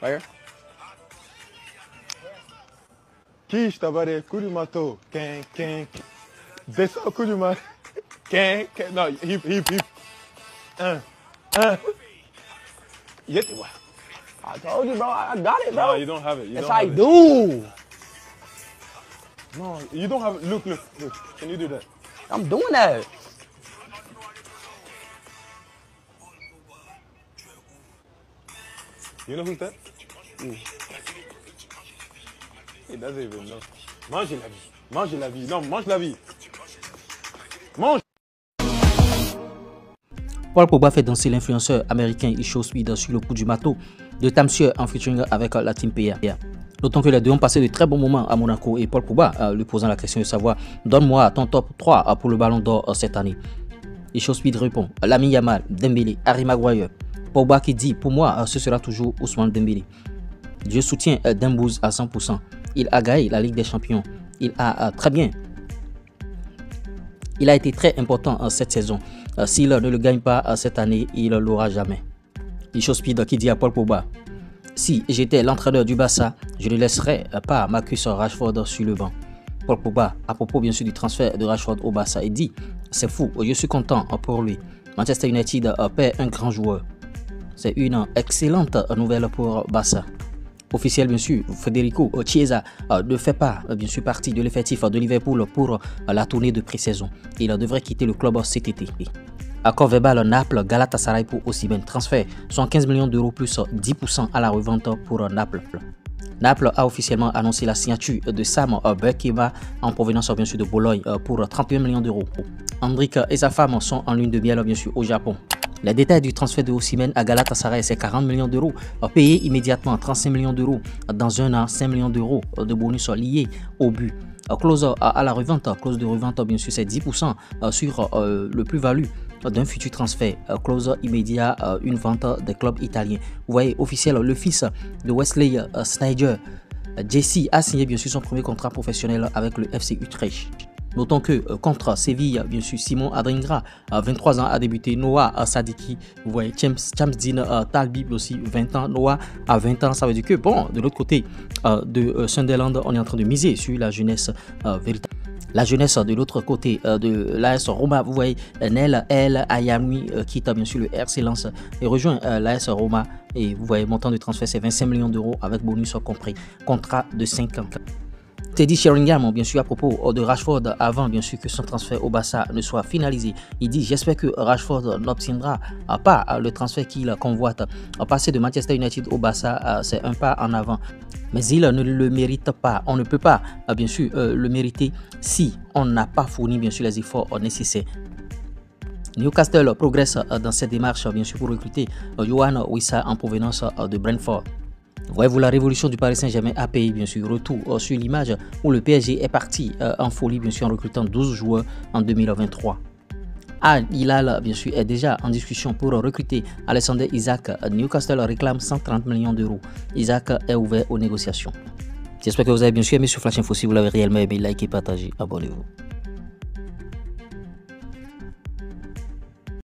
Right here. Quiche, tabaré, coup du marteau. Quin. Descends, coup du marteau. Quin. No, hip. Get it, what? I told you, bro. I got it, bro. No, you don't have it. Yes, I do. No, you don't have it. Look. Can you do that? I'm doing that. You know who's that? He doesn't even know. Mange la vie. Mange la vie. Non, mange la vie. Mange. Paul Pogba fait danser l'influenceur américain Isho Speed sur le coup du marteau de Tamsir en featuring avec la team PA. Notons que les deux ont passé de très bons moments à Monaco et Paul Pogba lui posant la question de savoir « Donne-moi ton top 3 pour le ballon d'or cette année ». Isho Speed répond « Lamine Yamal, Dembélé, Harry Maguire ». Pogba qui dit « Pour moi, ce sera toujours Ousmane Dembélé ». Je soutiens Dembouz à 100%. Il a gagné la Ligue des Champions. Il a été très important cette saison. S'il ne le gagne pas cette année, il ne l'aura jamais. Isho Speed qui dit à Paul Pogba, si j'étais l'entraîneur du Barça, je ne laisserais pas Marcus Rashford sur le banc. Paul Pogba, à propos bien sûr du transfert de Rashford au Barça, il dit, c'est fou, je suis content pour lui. Manchester United perd un grand joueur. C'est une excellente nouvelle pour Barça. Officiel bien sûr, Federico Chiesa ne fait pas bien sûr partie de l'effectif de Liverpool pour la tournée de pré-saison. Il devrait quitter le club cet été. Accord verbal Naples, Galatasaray pour Osimhen. Transfert 115 millions d'euros plus 10% à la revente pour Naples. Naples a officiellement annoncé la signature de Sam Bekeba en provenance bien sûr de Bologne pour 31 millions d'euros. Hendrik et sa femme sont en lune de miel bien sûr au Japon. Les détails du transfert de Osimhen à Galatasaray, c'est 40 millions d'euros, payés immédiatement 35 millions d'euros dans un an, 5 millions d'euros de bonus liés au but. Clause à la revente, clause de revente bien sûr c'est 10% sur le plus-value d'un futur transfert. Clause immédiat, une vente des clubs italiens. Vous voyez, officiel, le fils de Wesley Sneijder, Jesse, a signé bien sûr son premier contrat professionnel avec le FC Utrecht. Notons que contre Séville, bien sûr, Simon Adingra, 23 ans, a débuté. Noah Sadiki, vous voyez, Chamsdine Talbi aussi, 20 ans. Noah a 20 ans, ça veut dire que, bon, de l'autre côté de Sunderland, on est en train de miser sur la jeunesse véritable. La jeunesse de l'autre côté de l'AS Roma, vous voyez, Nel El Ayami quitte bien sûr le RC Lens et rejoint l'AS Roma. Et vous voyez, montant de transfert, c'est 25 millions d'euros avec bonus compris. Contrat de 5 ans. Teddy Sheringham, bien sûr, à propos de Rashford, avant bien sûr que son transfert au Barça ne soit finalisé, il dit j'espère que Rashford n'obtiendra pas le transfert qu'il convoite. Passer de Manchester United au Barça, c'est un pas en avant, mais il ne le mérite pas. On ne peut pas bien sûr le mériter si on n'a pas fourni bien sûr les efforts nécessaires. Newcastle progresse dans cette démarche bien sûr pour recruter Yohan Wissa en provenance de Brentford. Voyez-vous, la révolution du Paris Saint-Germain a payé bien sûr retour sur l'image où le PSG est parti en folie bien sûr en recrutant 12 joueurs en 2023. Al Hilal bien sûr est déjà en discussion pour recruter Alexander Isak. Newcastle réclame 130 millions d'euros. Isak est ouvert aux négociations. J'espère que vous avez bien sûr aimé sur Flash Info. Si vous l'avez réellement aimé, likez, partagez, abonnez-vous.